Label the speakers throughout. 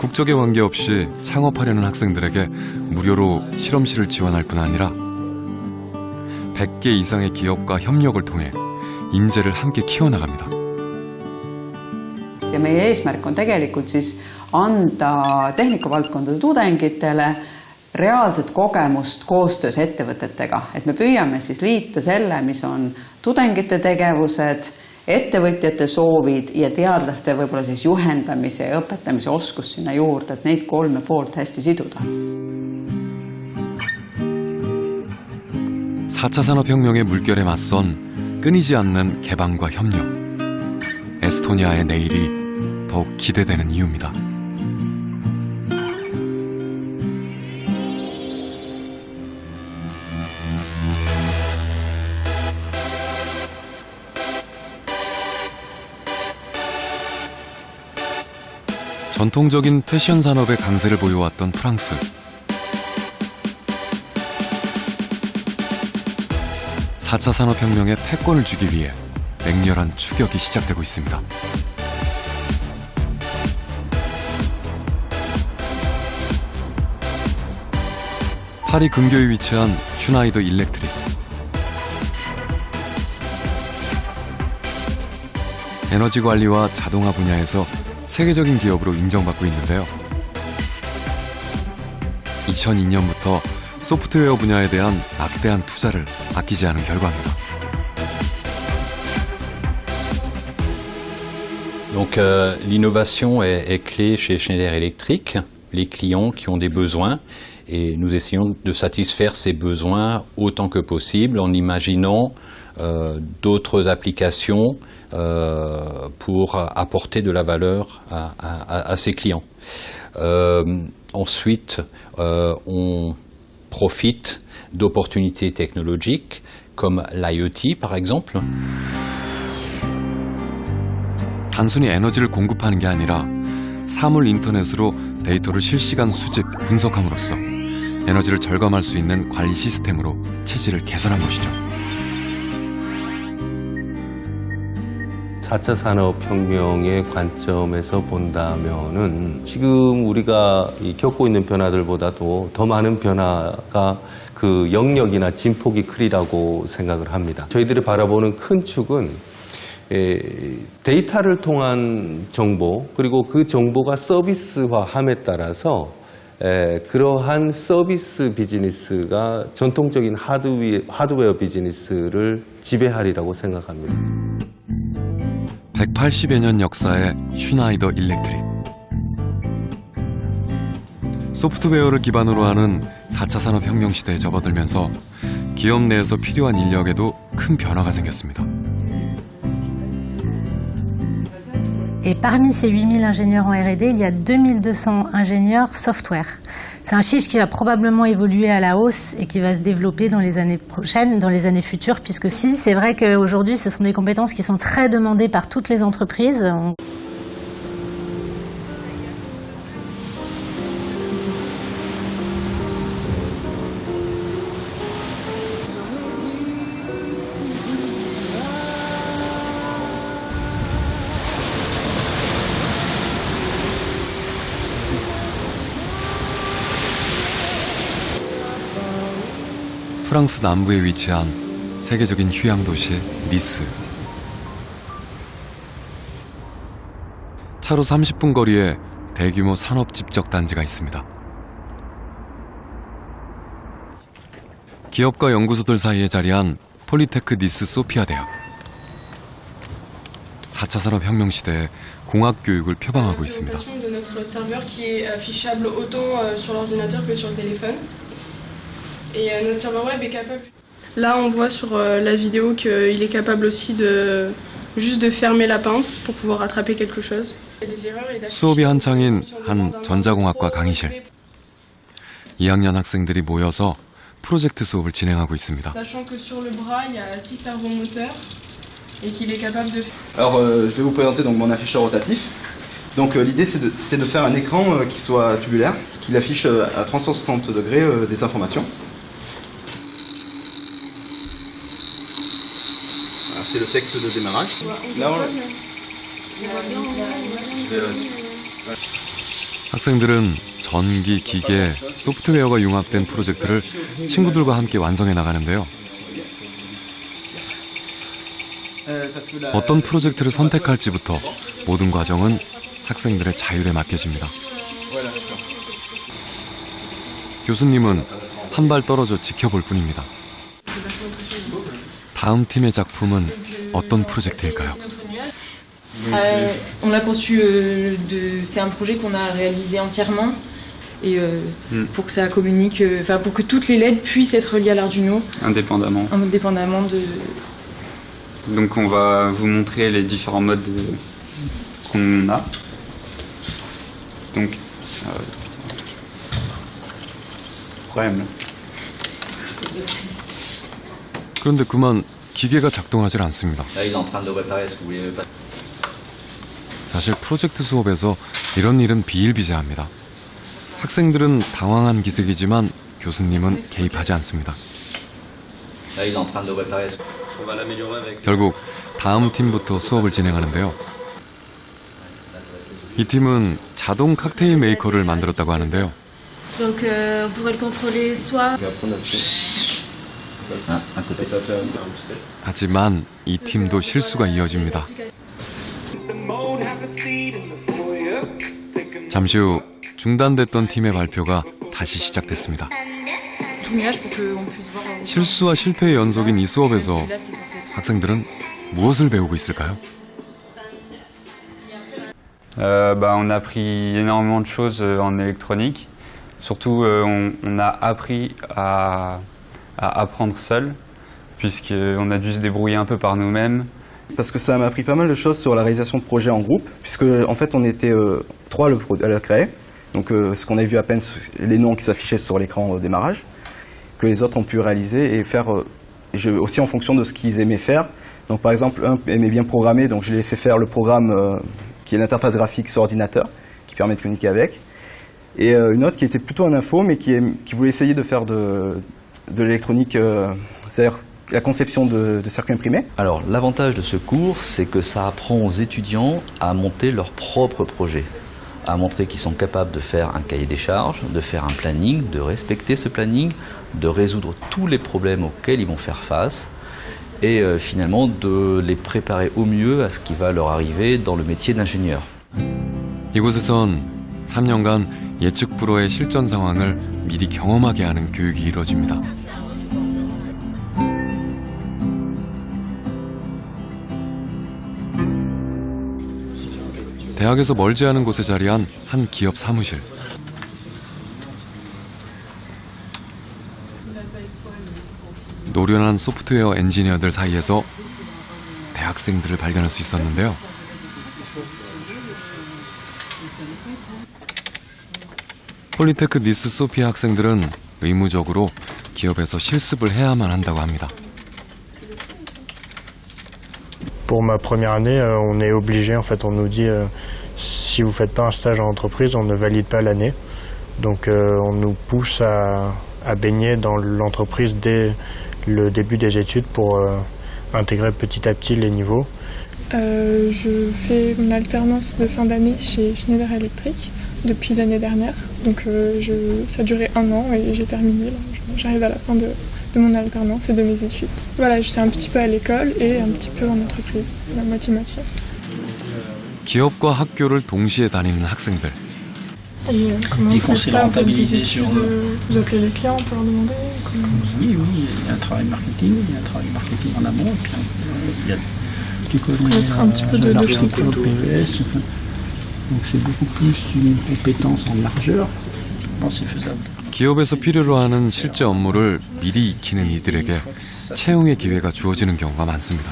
Speaker 1: 국적에 관계없이 창업하려는 학생들에게 무료로 실험실을 지원할 뿐 아니라 100개 이상의 기업과 협력을 통해 인재를 함께 키워나갑니다.
Speaker 2: Ja meie eesmärk on tegelikult siis anda tehnikavaldkondade tudengitele reaalset kogemust koostöös ettevõtetega, et me püüame siis liita selle, mis on tudengite tegevused, ettevõtjate soovid ja teadlaste võib-olla siis juhendamise ja õpetamise oskus sinna juurde, et neid kolme poolt hästi siduda.
Speaker 1: 4차 산업혁명의 물결에 맞선 끊이지 않는 개방과 협력. 에스토니아의 내일이 더욱 기대되는 이유입니다. 전통적인 패션 산업의 강세를 보여왔던 프랑스. 4차 산업혁명의 패권을 주기 위해 맹렬한 추격이 시작되고 있습니다. 파리 근교에 위치한 슈나이더 일렉트릭. 에너지 관리와 자동화 분야에서 세계적인 기업으로 인정받고 있는데요. 2002년부터 소프트웨어 분야에 대한 막대한 투자를 아끼지 않은 결과입니다.
Speaker 3: Donc l'innovation est clé chez Schneider Electric, les clients qui ont des besoins et nous essayons de satisfaire ces besoins autant que possible en imaginant d'autres applications pour apporter de la valeur à ces clients. Ensuite, on profite d'opportunités technologiques comme l'IoT par exemple.
Speaker 1: 단순히 에너지를 공급하는 게 아니라 사물 인터넷으로 데이터를 실시간 수집, 분석함으로써 에너지를 절감할 수 있는 관리 시스템으로 체질을 개선한 것이죠.
Speaker 4: 4차 산업혁명의 관점에서 본다면은 지금 우리가 겪고 있는 변화들보다도 더 많은 변화가 그 영역이나 진폭이 크리라고 생각을 합니다. 저희들이 바라보는 큰 축은 데이터를 통한 정보 그리고 그 정보가 서비스화함에 따라서 그러한 서비스 비즈니스가 전통적인 하드웨어 비즈니스를 지배하리라고 생각합니다.
Speaker 1: 180여 년 역사의 슈나이더 일렉트릭. 소프트웨어를 기반으로 하는 4차 산업혁명 시대에 접어들면서 기업 내에서 필요한 인력에도 큰 변화가 생겼습니다.
Speaker 5: Et parmi ces 8000 ingénieurs en R&D, il y a 2200 ingénieurs software. C'est un chiffre qui va probablement évoluer à la hausse et qui va se développer dans les années prochaines, dans les années futures, puisque si, c'est vrai qu'aujourd'hui, ce sont des compétences qui sont très demandées par toutes les entreprises.
Speaker 1: 프랑스 남부에 위치한 세계적인 휴양 도시 니스. 차로 30분 거리에 대규모 산업 집적 단지가 있습니다. 기업과 연구소들 사이에 자리한 폴리테크 니스 소피아 대학. 4차 산업혁명 시대에 공학 교육을 표방하고 있습니다.
Speaker 6: Et notre serveur web est capable. Là, on voit sur la vidéo qu'il est capable aussi de juste de fermer la pince pour pouvoir attraper quelque chose.
Speaker 1: 수업이 한창인 한 전자공학과 강의실. 2학년 학생들이 모여서 프로젝트 수업을 진행하고 있습니다.
Speaker 6: Sachant que sur le bras, il y a 6 servos moteurs et qu'il est capable de.
Speaker 7: Alors, je vais vous présenter donc mon afficheur rotatif. Donc l'idée c'était de faire un écran qui soit tubulaire, qui affiche à 360 degrés des informations. C'est le texte de démarrage. Là,
Speaker 1: 학생들은 전기, 기계, 소프트웨어가 융합된 프로젝트를 친구들과 함께 완성해 나가는데요. 어떤 프로젝트를 선택할지부터 모든 과정은 학생들의 자율에 맡겨집니다. 교수님은 한 발 떨어져 지켜볼 뿐입니다. 다음 팀의 작품은 어떤 프로젝트일까요?
Speaker 8: On l'a conçu, c'est un projet qu'on a réalisé entièrement et pour que ça communique, enfin pour que toutes les LED puissent être reliées à l'Arduino indépendamment de.
Speaker 9: Donc on va vous montrer les différents modes qu'on a. Donc problème.
Speaker 1: 그런데 그만 기계가 작동하지 않습니다. 사실 프로젝트 수업에서 이런 일은 비일비재합니다. 학생들은 당황한 기색이지만 교수님은 개입하지 않습니다. 결국 다음 팀부터 수업을 진행하는데요. 이 팀은 자동 칵테일 메이커를 만들었다고 하는데요.
Speaker 8: Donc on pourrait le contrôler soit.
Speaker 1: 하지만 이 팀도 실수가 이어집니다. 잠시 후 중단됐던 팀의 발표가 다시 시작됐습니다. 실수와 실패의 연속인 이 수업에서 학생들은 무엇을 배우고 있을까요?
Speaker 9: On a appris énormément de choses en électronique. Surtout, on a appris à apprendre seul, puisqu'on a dû se débrouiller un peu par nous-mêmes.
Speaker 7: Parce que ça m'a appris pas mal de choses sur la réalisation de projets en groupe, puisque en fait on était 3 à le créer. Donc ce qu'on a vu à peine, les noms qui s'affichaient sur l'écran au démarrage, que les autres ont pu réaliser et faire aussi en fonction de ce qu'ils aimaient faire. Donc par exemple, un aimait bien programmer, donc je l'ai laissé faire le programme qui est l'interface graphique sur ordinateur, qui permet de communiquer avec. Et une autre qui était plutôt en info, mais qui voulait essayer de faire de l'électronique, c'est-à-dire la conception de circuits imprimés.
Speaker 10: Alors l'avantage de ce cours, c'est que ça apprend aux étudiants à monter leur propre projet, à montrer qu'ils sont capables de faire un cahier des charges, de faire un planning, de respecter ce planning, de résoudre tous les problèmes auxquels ils vont faire face et finalement de les préparer au mieux à ce qui va leur arriver dans le métier d'ingénieur.
Speaker 1: 이곳에선 3년간 예측 불허의 실전 상황을 미리 경험하게 하는 교육이 이루어집니다. 대학에서 멀지 않은 곳에 자리한 한 기업 사무실. 노련한 소프트웨어 엔지니어들 사이에서 대학생들을 발견할 수 있었는데요. 폴리테크 니스 소피아 학생들은 의무적으로 기업에서 실습을 해야만 한다고 합니다.
Speaker 11: Pour ma première année, on est obligé, en fait, on nous dit si vous ne faites pas un stage en entreprise, on ne valide pas l'année. Donc on nous pousse à baigner dans l'entreprise dès le début des études pour intégrer petit à petit les niveaux.
Speaker 6: Je fais mon alternance de fin d'année chez Schneider Electric depuis l'année dernière. Donc ça a duré 1 an et j'ai terminé. Là. J'arrive à la fin de mon alternance et de mes études. Voilà, je suis un petit peu à l'école et un petit peu en entreprise, la moitié-moitié.
Speaker 1: 기업과 학교를 동시에 다니는 학생들.
Speaker 6: Et comment vous faites ça? Vous appelez les clients pour leur demander
Speaker 12: Oui, il y a un travail marketing, il y a un travail marketing en amont, et puis il y a du
Speaker 6: connais un petit peu de
Speaker 12: PVS, donc c'est beaucoup plus une compétence en largeur. Bon, c'est faisable.
Speaker 1: 기업에서 필요로 하는 실제 업무를 미리 익히는 이들에게 채용의 기회가 주어지는 경우가 많습니다.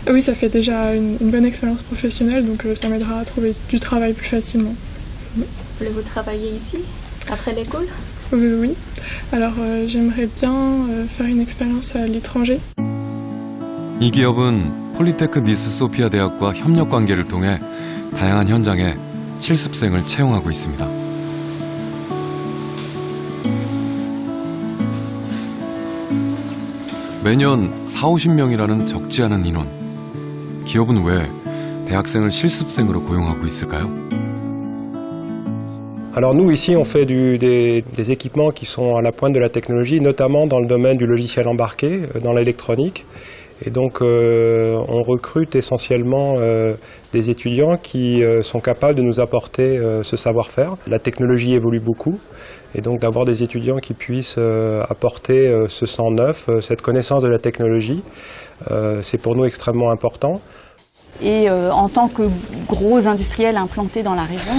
Speaker 6: Oui, ça fait déjà une bonne expérience professionnelle, donc ça m'aidera à trouver du travail plus facilement.
Speaker 13: Voulez-vous travailler ici, après l'école?
Speaker 6: Oui. Alors j'aimerais bien faire une expérience à l'étranger.
Speaker 1: 이 기업은 폴리테크 니스 소피아 대학과 협력 관계를 통해 다양한 현장에 실습생을 채용하고 있습니다. 매년 40~50명이라는 적지 않은 인원. 기업은 왜 대학생을 실습생으로 고용하고 있을까요?
Speaker 14: Alors nous, ici, on fait des équipements qui sont à la pointe de la technologie, notamment dans le domaine du logiciel embarqué, dans l'électronique. Et donc, on recrute essentiellement des étudiants qui sont capables de nous apporter ce savoir-faire. La technologie évolue beaucoup, et donc d'avoir des étudiants qui puissent apporter ce sang neuf, cette connaissance de la technologie, c'est pour nous extrêmement important.
Speaker 15: Et en tant que gros industriels implantés dans la région,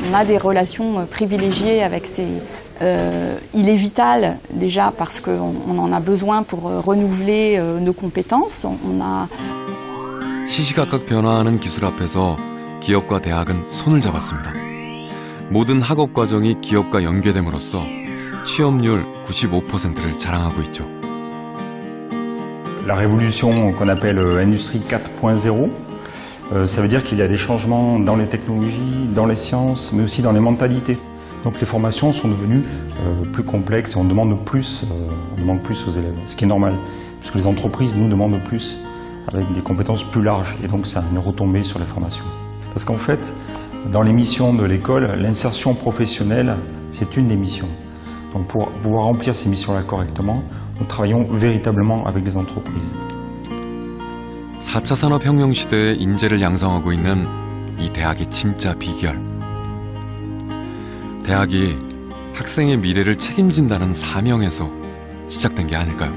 Speaker 15: on a des relations privilégiées avec ces... il est vital déjà parce qu'on en a besoin pour renouveler nos compétences. On a...
Speaker 1: 시시각각 변화하는 기술 앞에서 기업과 대학은 손을 잡았습니다. 모든 학업 과정이 기업과 연계됨으로써 취업률 95%를 자랑하고 있죠.
Speaker 16: La révolution qu'on appelle Industrie 4.0, ça veut dire qu'il y a des changements dans les technologies, dans les sciences, mais aussi dans les mentalités. Donc les formations sont devenues plus complexes et on demande plus aux élèves, ce qui est normal, puisque les entreprises nous demandent plus, avec des compétences plus larges, et donc ça a une retombée sur les formations. Parce qu'en fait, dans les missions de l'école, l'insertion professionnelle, c'est une des missions. Donc pour pouvoir remplir ces missions-là correctement, nous travaillons véritablement avec les entreprises.
Speaker 1: 4차 산업혁명 시대에 인재를 양성하고 있는 이 대학의 진짜 비결. 대학이 학생의 미래를 책임진다는 사명에서 시작된 게 아닐까요?